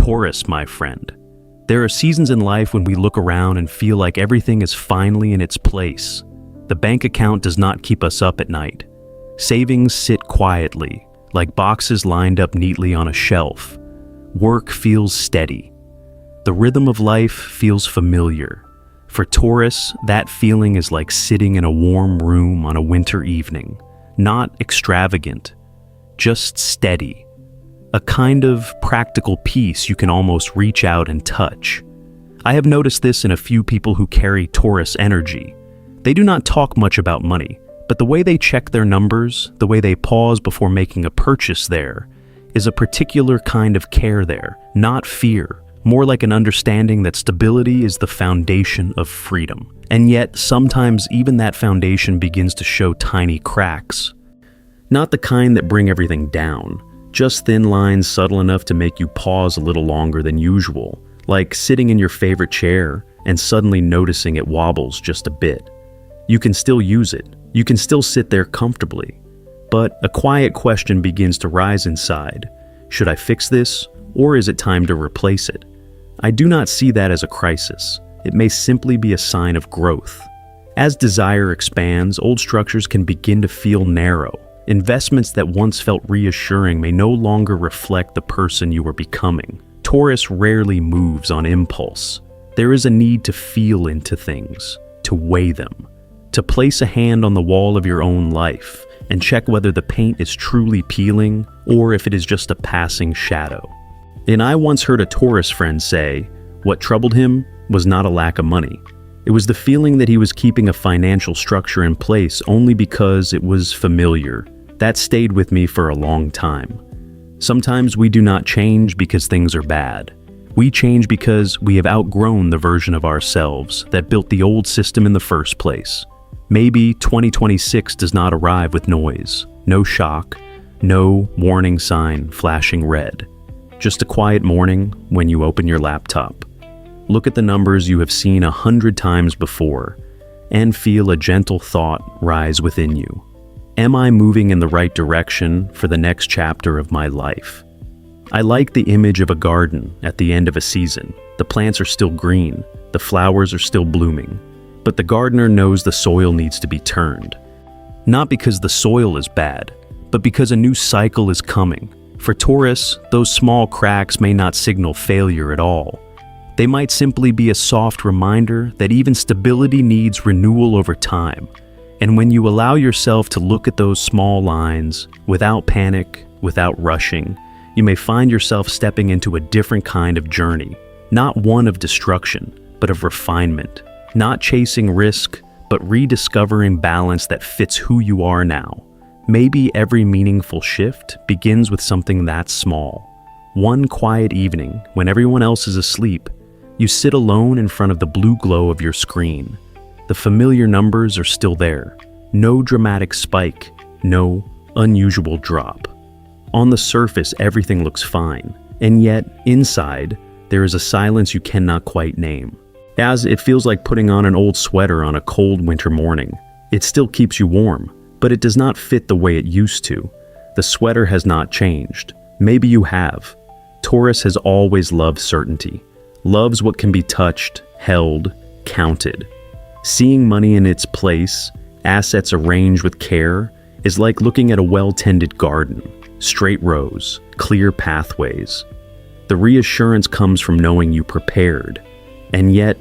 Taurus, my friend. There are seasons in life when we look around and feel like everything is finally in its place. The bank account does not keep us up at night. Savings sit quietly, like boxes lined up neatly on a shelf. Work feels steady. The rhythm of life feels familiar. For Taurus, that feeling is like sitting in a warm room on a winter evening. Not extravagant, just steady. A kind of practical peace you can almost reach out and touch. I have noticed this in a few people who carry Taurus energy. They do not talk much about money, but the way they check their numbers, the way they pause before making a purchase there, is a particular kind of care there, not fear, more like an understanding that stability is the foundation of freedom. And yet, sometimes even that foundation begins to show tiny cracks. Not the kind that bring everything down, just thin lines subtle enough to make you pause a little longer than usual, like sitting in your favorite chair and suddenly noticing it wobbles just a bit. You can still use it. You can still sit there comfortably. But a quiet question begins to rise inside. Should I fix this, or is it time to replace it? I do not see that as a crisis. It may simply be a sign of growth. As desire expands, old structures can begin to feel narrow. Investments that once felt reassuring may no longer reflect the person you are becoming. Taurus rarely moves on impulse. There is a need to feel into things, to weigh them, to place a hand on the wall of your own life and check whether the paint is truly peeling or if it is just a passing shadow. And I once heard a Taurus friend say, what troubled him was not a lack of money. It was the feeling that he was keeping a financial structure in place only because it was familiar. That stayed with me for a long time. Sometimes we do not change because things are bad. We change because we have outgrown the version of ourselves that built the old system in the first place. Maybe 2026 does not arrive with noise, no shock, no warning sign flashing red. Just a quiet morning when you open your laptop. Look at the numbers you have seen 100 times before and feel a gentle thought rise within you. Am I moving in the right direction for the next chapter of my life? I like the image of a garden at the end of a season. The plants are still green, the flowers are still blooming, but the gardener knows the soil needs to be turned. Not because the soil is bad, but because a new cycle is coming. For Taurus, those small cracks may not signal failure at all. They might simply be a soft reminder that even stability needs renewal over time. And when you allow yourself to look at those small lines, without panic, without rushing, you may find yourself stepping into a different kind of journey. Not one of destruction, but of refinement. Not chasing risk, but rediscovering balance that fits who you are now. Maybe every meaningful shift begins with something that small. One quiet evening, when everyone else is asleep, you sit alone in front of the blue glow of your screen. The familiar numbers are still there. No dramatic spike, no unusual drop. On the surface, everything looks fine, and yet, inside, there is a silence you cannot quite name. As it feels like putting on an old sweater on a cold winter morning. It still keeps you warm, but it does not fit the way it used to. The sweater has not changed. Maybe you have. Taurus has always loved certainty. Loves what can be touched, held, counted. Seeing money in its place, assets arranged with care, is like looking at a well-tended garden. Straight rows, clear pathways. The reassurance comes from knowing you prepared. And yet,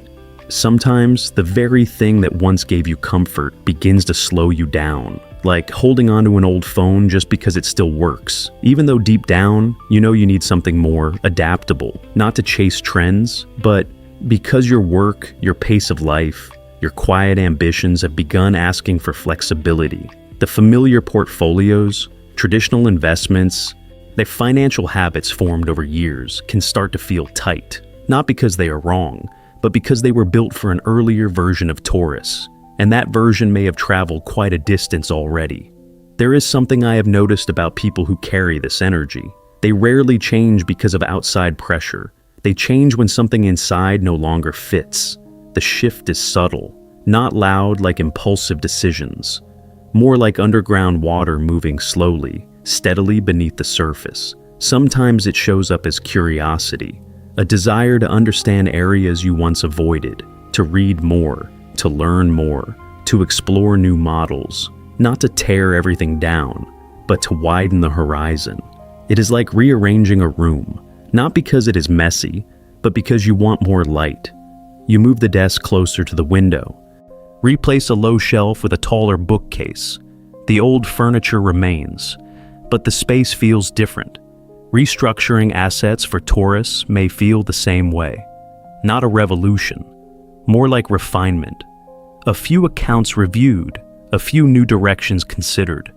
sometimes the very thing that once gave you comfort begins to slow you down. Like holding onto an old phone just because it still works. Even though deep down, you know you need something more adaptable. Not to chase trends, but because your work, your pace of life, your quiet ambitions have begun asking for flexibility. The familiar portfolios, traditional investments, the financial habits formed over years can start to feel tight. Not because they are wrong, but because they were built for an earlier version of Taurus. And that version may have traveled quite a distance already. There is something I have noticed about people who carry this energy. They rarely change because of outside pressure. They change when something inside no longer fits. The shift is subtle, not loud like impulsive decisions. More like underground water moving slowly, steadily beneath the surface. Sometimes it shows up as curiosity, a desire to understand areas you once avoided, to read more, to learn more, to explore new models, not to tear everything down, but to widen the horizon. It is like rearranging a room, not because it is messy, but because you want more light. You move the desk closer to the window, replace a low shelf with a taller bookcase. The old furniture remains, but the space feels different. Restructuring assets for Taurus may feel the same way. Not a revolution, more like refinement. A few accounts reviewed, a few new directions considered,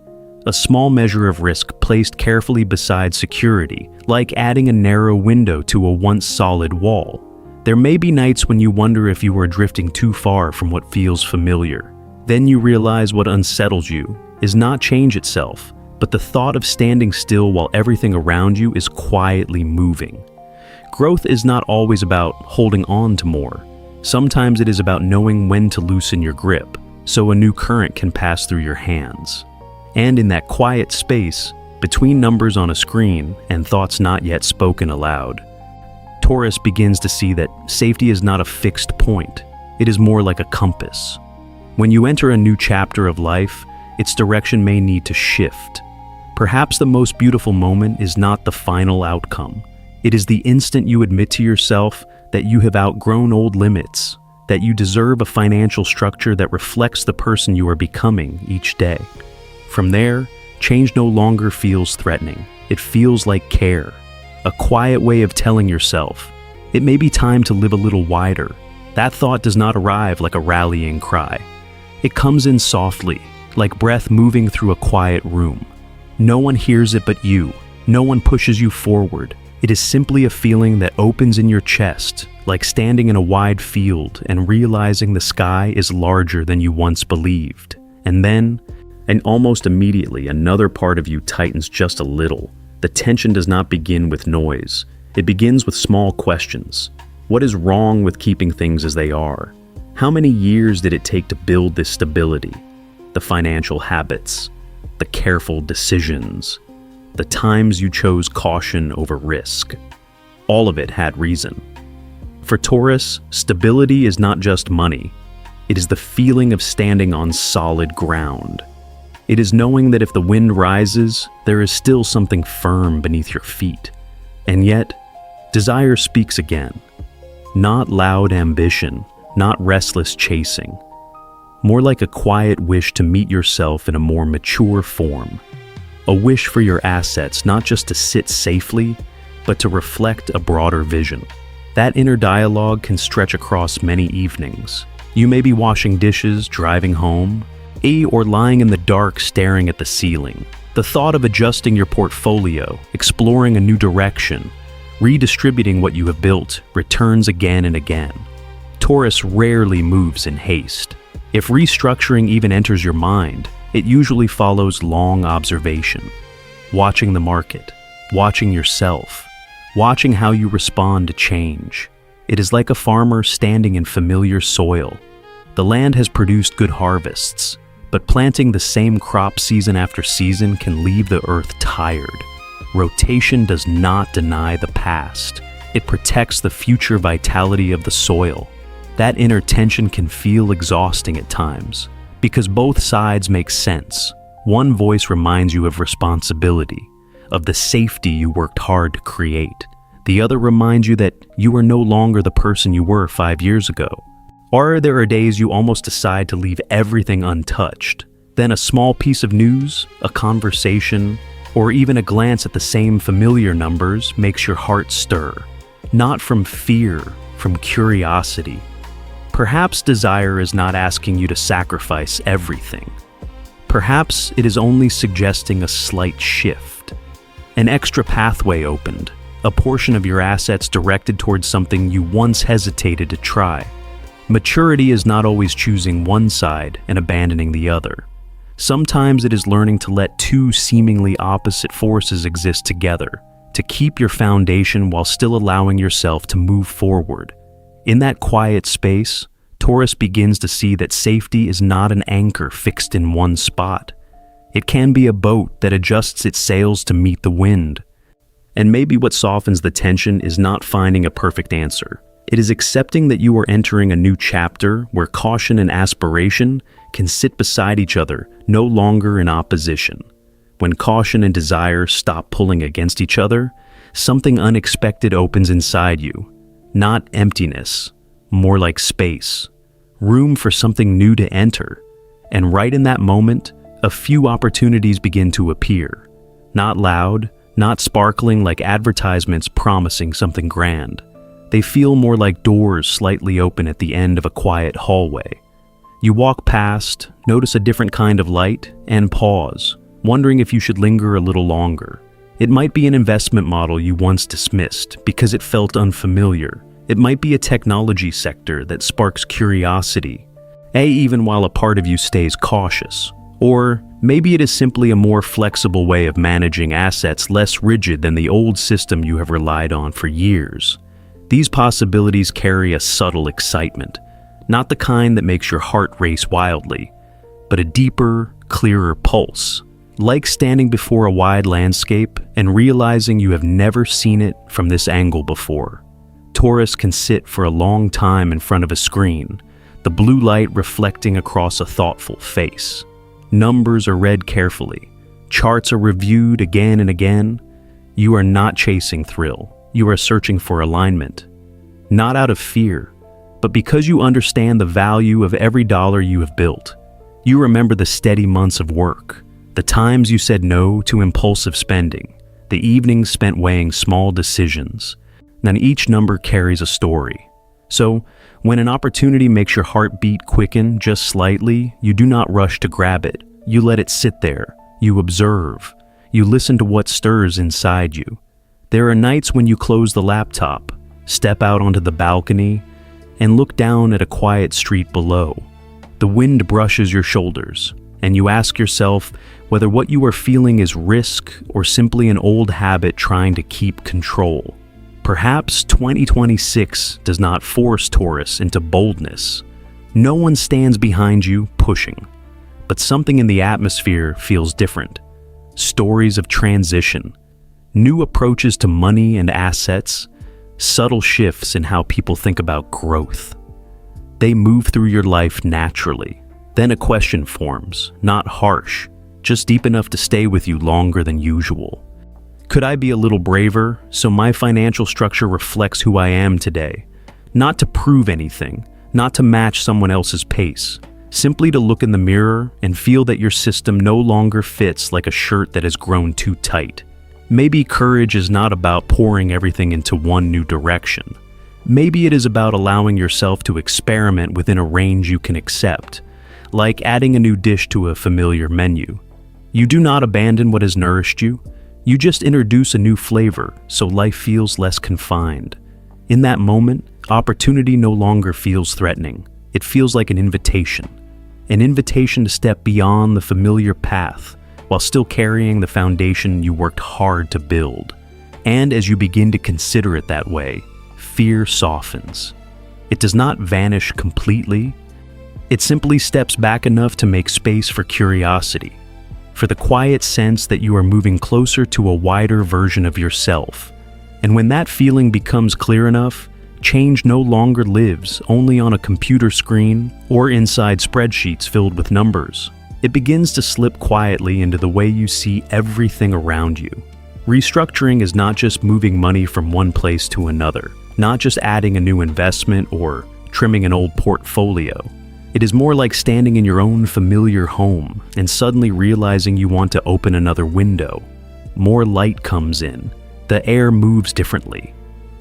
a small measure of risk placed carefully beside security, like adding a narrow window to a once solid wall. There may be nights when you wonder if you are drifting too far from what feels familiar. Then you realize what unsettles you is not change itself, but the thought of standing still while everything around you is quietly moving. Growth is not always about holding on to more. Sometimes it is about knowing when to loosen your grip, so a new current can pass through your hands. And in that quiet space, between numbers on a screen and thoughts not yet spoken aloud, Taurus begins to see that safety is not a fixed point. It is more like a compass. When you enter a new chapter of life, its direction may need to shift. Perhaps the most beautiful moment is not the final outcome. It is the instant you admit to yourself that you have outgrown old limits, that you deserve a financial structure that reflects the person you are becoming each day. From there, change no longer feels threatening. It feels like care, a quiet way of telling yourself, it may be time to live a little wider. That thought does not arrive like a rallying cry. It comes in softly, like breath moving through a quiet room. No one hears it but you. No one pushes you forward. It is simply a feeling that opens in your chest, like standing in a wide field and realizing the sky is larger than you once believed. And almost immediately, another part of you tightens just a little. The tension does not begin with noise. It begins with small questions. What is wrong with keeping things as they are? How many years did it take to build this stability? The financial habits, the careful decisions, the times you chose caution over risk. All of it had reason. For Taurus, stability is not just money. It is the feeling of standing on solid ground. It is knowing that if the wind rises, there is still something firm beneath your feet. And yet, desire speaks again. Not loud ambition, not restless chasing. More like a quiet wish to meet yourself in a more mature form. A wish for your assets not just to sit safely, but to reflect a broader vision. That inner dialogue can stretch across many evenings. You may be washing dishes, driving home, or lying in the dark staring at the ceiling. The thought of adjusting your portfolio, exploring a new direction, redistributing what you have built, returns again and again. Taurus rarely moves in haste. If restructuring even enters your mind, it usually follows long observation. Watching the market, watching yourself, watching how you respond to change. It is like a farmer standing in familiar soil. The land has produced good harvests, but planting the same crop season after season can leave the earth tired. Rotation does not deny the past. It protects the future vitality of the soil. That inner tension can feel exhausting at times, because both sides make sense. One voice reminds you of responsibility, of the safety you worked hard to create. The other reminds you that you are no longer the person you were 5 years ago. Or there are days you almost decide to leave everything untouched. Then a small piece of news, a conversation, or even a glance at the same familiar numbers makes your heart stir. Not from fear, from curiosity. Perhaps desire is not asking you to sacrifice everything. Perhaps it is only suggesting a slight shift. An extra pathway opened, a portion of your assets directed towards something you once hesitated to try. Maturity is not always choosing one side and abandoning the other. Sometimes it is learning to let two seemingly opposite forces exist together, to keep your foundation while still allowing yourself to move forward. In that quiet space, Taurus begins to see that safety is not an anchor fixed in one spot. It can be a boat that adjusts its sails to meet the wind. And maybe what softens the tension is not finding a perfect answer. It is accepting that you are entering a new chapter where caution and aspiration can sit beside each other, no longer in opposition. When caution and desire stop pulling against each other, something unexpected opens inside you. Not emptiness, more like space. Room for something new to enter. And right in that moment, a few opportunities begin to appear. Not loud, not sparkling like advertisements promising something grand. They feel more like doors slightly open at the end of a quiet hallway. You walk past, notice a different kind of light, and pause, wondering if you should linger a little longer. It might be an investment model you once dismissed because it felt unfamiliar. It might be a technology sector that sparks curiosity, even while a part of you stays cautious. Or maybe it is simply a more flexible way of managing assets less rigid than the old system you have relied on for years. These possibilities carry a subtle excitement, not the kind that makes your heart race wildly, but a deeper, clearer pulse, like standing before a wide landscape and realizing you have never seen it from this angle before. Taurus can sit for a long time in front of a screen, the blue light reflecting across a thoughtful face. Numbers are read carefully. Charts are reviewed again and again. You are not chasing thrill. You are searching for alignment. Not out of fear, but because you understand the value of every dollar you have built. You remember the steady months of work, the times you said no to impulsive spending, the evenings spent weighing small decisions. And each number carries a story. So, when an opportunity makes your heartbeat quicken just slightly, you do not rush to grab it. You let it sit there. You observe. You listen to what stirs inside you. There are nights when you close the laptop, step out onto the balcony, and look down at a quiet street below. The wind brushes your shoulders, and you ask yourself whether what you are feeling is risk or simply an old habit trying to keep control. Perhaps 2026 does not force Taurus into boldness. No one stands behind you pushing, but something in the atmosphere feels different. Stories of transition, new approaches to money and assets, subtle shifts in how people think about growth. They move through your life naturally. Then a question forms, not harsh, just deep enough to stay with you longer than usual. Could I be a little braver so my financial structure reflects who I am today? Not to prove anything, not to match someone else's pace, simply to look in the mirror and feel that your system no longer fits like a shirt that has grown too tight. Maybe courage is not about pouring everything into one new direction. Maybe it is about allowing yourself to experiment within a range you can accept, like adding a new dish to a familiar menu. You do not abandon what has nourished you. You just introduce a new flavor so life feels less confined. In that moment, opportunity no longer feels threatening. It feels like an invitation to step beyond the familiar path while still carrying the foundation you worked hard to build. And as you begin to consider it that way, fear softens. It does not vanish completely. It simply steps back enough to make space for curiosity, for the quiet sense that you are moving closer to a wider version of yourself. And when that feeling becomes clear enough, change no longer lives only on a computer screen or inside spreadsheets filled with numbers. It begins to slip quietly into the way you see everything around you. Restructuring is not just moving money from one place to another, not just adding a new investment or trimming an old portfolio. It is more like standing in your own familiar home and suddenly realizing you want to open another window. More light comes in. The air moves differently.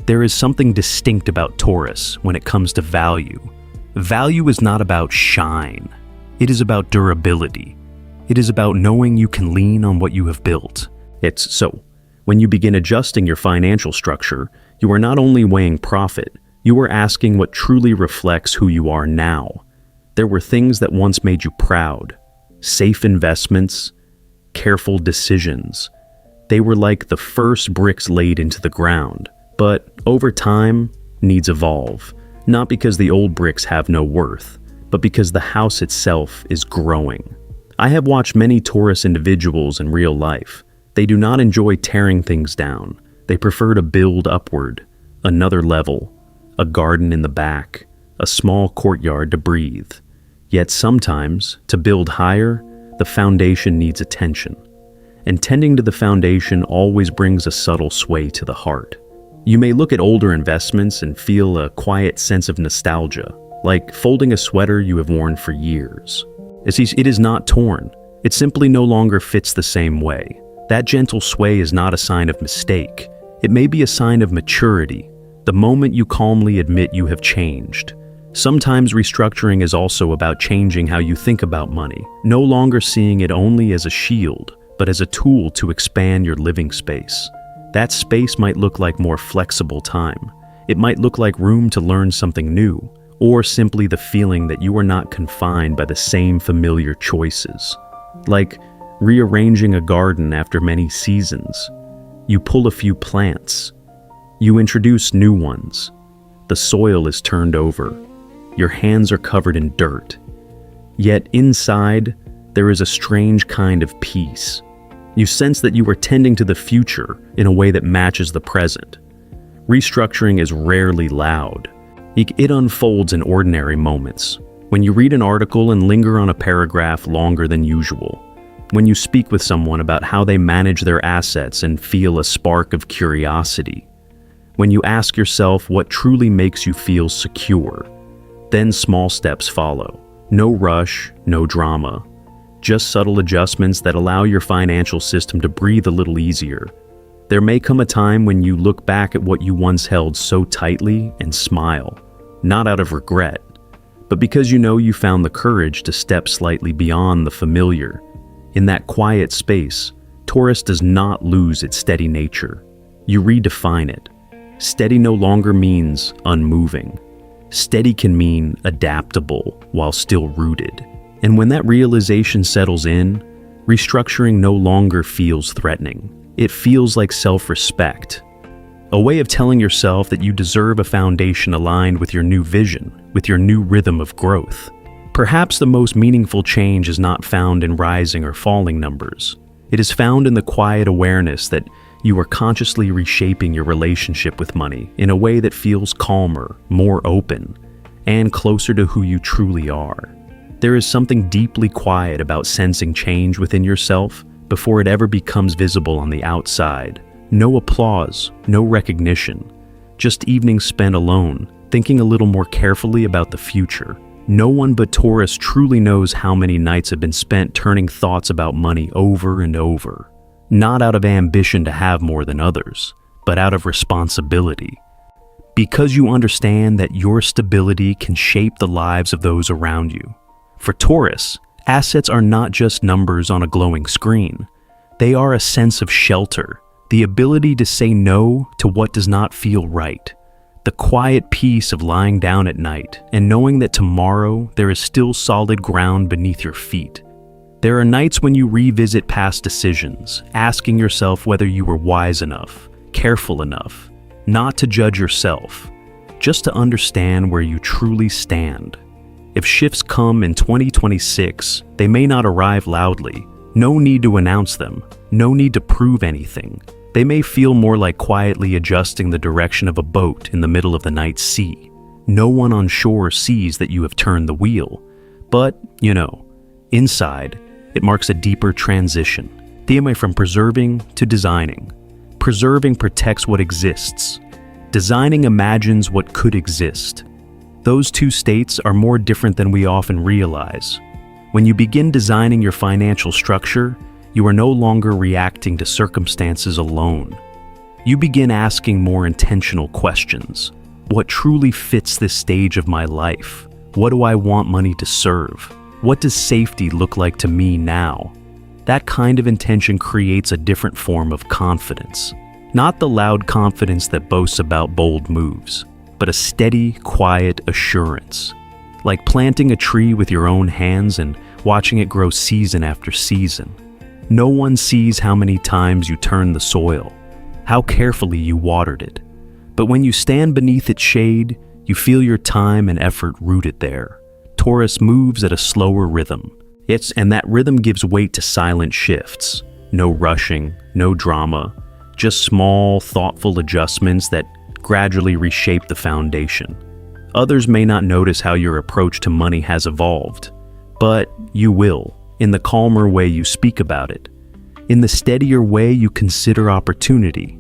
There is something distinct about Taurus when it comes to value. Value is not about shine. It is about durability. It is about knowing you can lean on what you have built. When you begin adjusting your financial structure, you are not only weighing profit, you are asking what truly reflects who you are now. There were things that once made you proud, safe investments, careful decisions. They were like the first bricks laid into the ground. But over time, needs evolve, not because the old bricks have no worth, but because the house itself is growing. I have watched many Taurus individuals in real life. They do not enjoy tearing things down. They prefer to build upward, another level, a garden in the back, a small courtyard to breathe. Yet sometimes, to build higher, the foundation needs attention. And tending to the foundation always brings a subtle sway to the heart. You may look at older investments and feel a quiet sense of nostalgia, like folding a sweater you have worn for years. It is not torn. It simply no longer fits the same way. That gentle sway is not a sign of mistake. It may be a sign of maturity, the moment you calmly admit you have changed. Sometimes restructuring is also about changing how you think about money, no longer seeing it only as a shield, but as a tool to expand your living space. That space might look like more flexible time. It might look like room to learn something new, or simply the feeling that you are not confined by the same familiar choices. Like rearranging a garden after many seasons. You pull a few plants. You introduce new ones. The soil is turned over. Your hands are covered in dirt. Yet inside, there is a strange kind of peace. You sense that you are tending to the future in a way that matches the present. Restructuring is rarely loud. It unfolds in ordinary moments. When you read an article and linger on a paragraph longer than usual. When you speak with someone about how they manage their assets and feel a spark of curiosity. When you ask yourself what truly makes you feel secure. Then small steps follow. No rush, no drama. Just subtle adjustments that allow your financial system to breathe a little easier. There may come a time when you look back at what you once held so tightly and smile, not out of regret, but because you know you found the courage to step slightly beyond the familiar. In that quiet space, Taurus does not lose its steady nature. You redefine it. Steady no longer means unmoving. Steady can mean adaptable while still rooted. And when that realization settles in, restructuring no longer feels threatening. It feels like self-respect. A way of telling yourself that you deserve a foundation aligned with your new vision, with your new rhythm of growth. Perhaps the most meaningful change is not found in rising or falling numbers. It is found in the quiet awareness that you are consciously reshaping your relationship with money in a way that feels calmer, more open, and closer to who you truly are. There is something deeply quiet about sensing change within yourself before it ever becomes visible on the outside. No applause, no recognition, just evenings spent alone, thinking a little more carefully about the future. No one but Taurus truly knows how many nights have been spent turning thoughts about money over and over. Not out of ambition to have more than others, but out of responsibility. Because you understand that your stability can shape the lives of those around you. For Taurus, assets are not just numbers on a glowing screen. They are a sense of shelter, the ability to say no to what does not feel right. The quiet peace of lying down at night and knowing that tomorrow there is still solid ground beneath your feet. There are nights when you revisit past decisions, asking yourself whether you were wise enough, careful enough, not to judge yourself, just to understand where you truly stand. If shifts come in 2026, they may not arrive loudly. No need to announce them, no need to prove anything. They may feel more like quietly adjusting the direction of a boat in the middle of the night sea. No one on shore sees that you have turned the wheel. But, inside, it marks a deeper transition. Theme from preserving to designing. Preserving protects what exists. Designing imagines what could exist. Those two states are more different than we often realize. When you begin designing your financial structure, you are no longer reacting to circumstances alone. You begin asking more intentional questions. What truly fits this stage of my life? What do I want money to serve? What does safety look like to me now? That kind of intention creates a different form of confidence. Not the loud confidence that boasts about bold moves, but a steady, quiet assurance. Like planting a tree with your own hands and watching it grow season after season. No one sees how many times you turned the soil, how carefully you watered it. But when you stand beneath its shade, you feel your time and effort rooted there. Taurus moves at a slower rhythm. And that rhythm gives weight to silent shifts. No rushing, no drama, just small, thoughtful adjustments that gradually reshape the foundation. Others may not notice how your approach to money has evolved, but you will, in the calmer way you speak about it, in the steadier way you consider opportunity,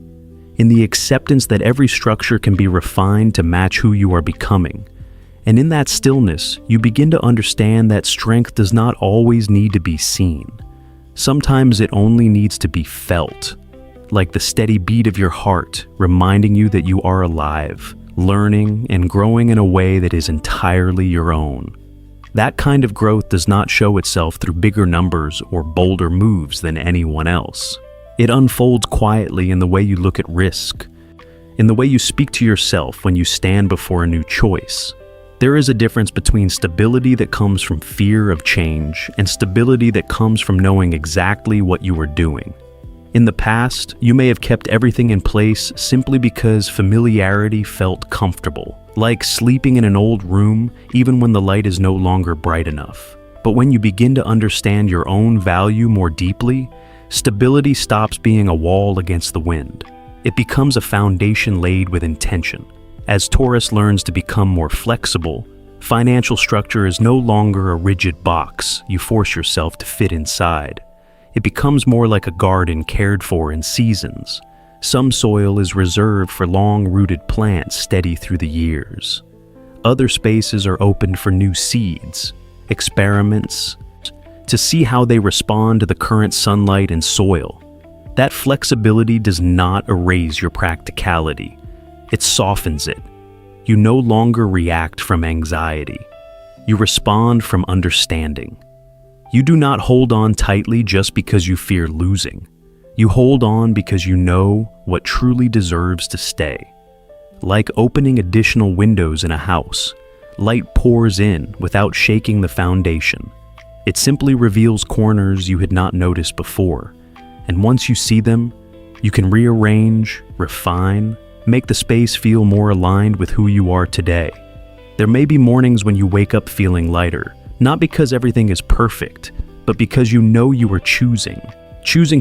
in the acceptance that every structure can be refined to match who you are becoming. And in that stillness, you begin to understand that strength does not always need to be seen. Sometimes it only needs to be felt, like the steady beat of your heart, reminding you that you are alive, learning and growing in a way that is entirely your own. That kind of growth does not show itself through bigger numbers or bolder moves than anyone else. It unfolds quietly in the way you look at risk, in the way you speak to yourself when you stand before a new choice. There is a difference between stability that comes from fear of change and stability that comes from knowing exactly what you are doing. In the past, you may have kept everything in place simply because familiarity felt comfortable, like sleeping in an old room even when the light is no longer bright enough. But when you begin to understand your own value more deeply, stability stops being a wall against the wind. It becomes a foundation laid with intention. As Taurus learns to become more flexible, financial structure is no longer a rigid box you force yourself to fit inside. It becomes more like a garden cared for in seasons. Some soil is reserved for long-rooted plants steady through the years. Other spaces are opened for new seeds, experiments, to see how they respond to the current sunlight and soil. That flexibility does not erase your practicality. It softens it. You no longer react from anxiety. You respond from understanding. You do not hold on tightly just because you fear losing. You hold on because you know what truly deserves to stay. Like opening additional windows in a house, light pours in without shaking the foundation. It simply reveals corners you had not noticed before. And once you see them, you can rearrange, refine, make the space feel more aligned with who you are today. There may be mornings when you wake up feeling lighter, not because everything is perfect, but because you know you are choosing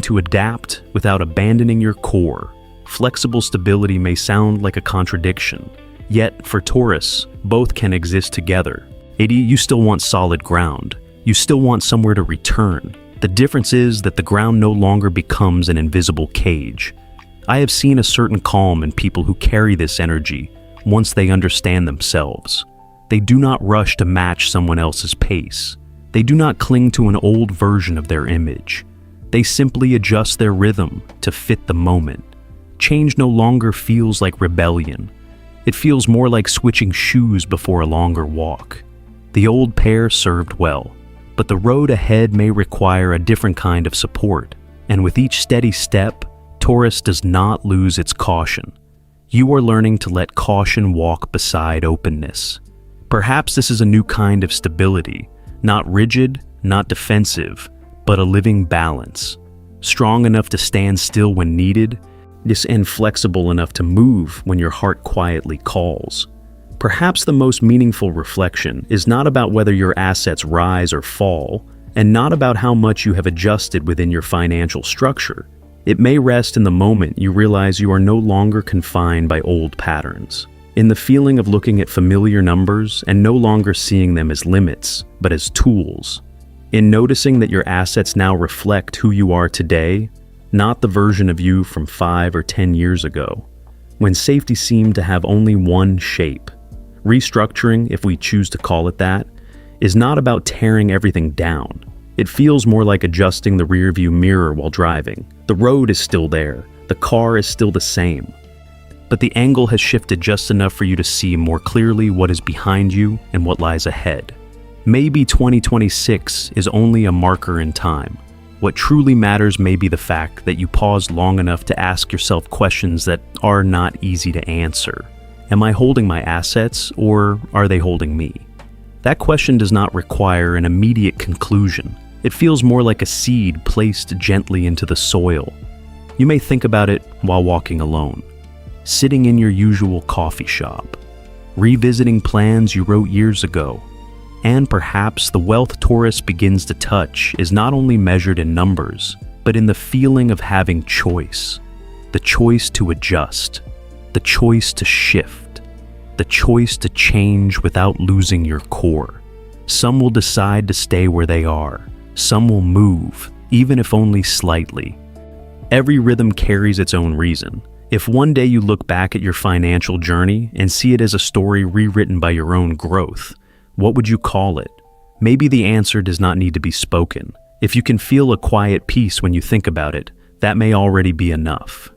to adapt without abandoning your core. Flexible stability may sound like a contradiction, yet for Taurus, both can exist together. You still want solid ground. You still want somewhere to return. The difference is that the ground no longer becomes an invisible cage. I have seen a certain calm in people who carry this energy once they understand themselves. They do not rush to match someone else's pace. They do not cling to an old version of their image. They simply adjust their rhythm to fit the moment. Change no longer feels like rebellion. It feels more like switching shoes before a longer walk. The old pair served well, but the road ahead may require a different kind of support. And with each steady step, Taurus does not lose its caution. You are learning to let caution walk beside openness. Perhaps this is a new kind of stability, not rigid, not defensive, but a living balance, strong enough to stand still when needed, and flexible enough to move when your heart quietly calls. Perhaps the most meaningful reflection is not about whether your assets rise or fall, and not about how much you have adjusted within your financial structure. It may rest in the moment you realize you are no longer confined by old patterns, in the feeling of looking at familiar numbers and no longer seeing them as limits, but as tools, in noticing that your assets now reflect who you are today, not the version of you from 5 or 10 years ago, when safety seemed to have only one shape. Restructuring, if we choose to call it that, is not about tearing everything down. It feels more like adjusting the rearview mirror while driving. The road is still there, the car is still the same, but the angle has shifted just enough for you to see more clearly what is behind you and what lies ahead. Maybe 2026 is only a marker in time. What truly matters may be the fact that you paused long enough to ask yourself questions that are not easy to answer. Am I holding my assets, or are they holding me? That question does not require an immediate conclusion. It feels more like a seed placed gently into the soil. You may think about it while walking alone, sitting in your usual coffee shop, revisiting plans you wrote years ago. And perhaps the wealth Taurus begins to touch is not only measured in numbers, but in the feeling of having choice. The the choice to adjust, the choice to shift, the choice to change without losing your core. Some will decide to stay where they are. Some will move, even if only slightly. Every rhythm carries its own reason. If one day you look back at your financial journey and see it as a story rewritten by your own growth, what would you call it? Maybe the answer does not need to be spoken. If you can feel a quiet peace when you think about it, that may already be enough.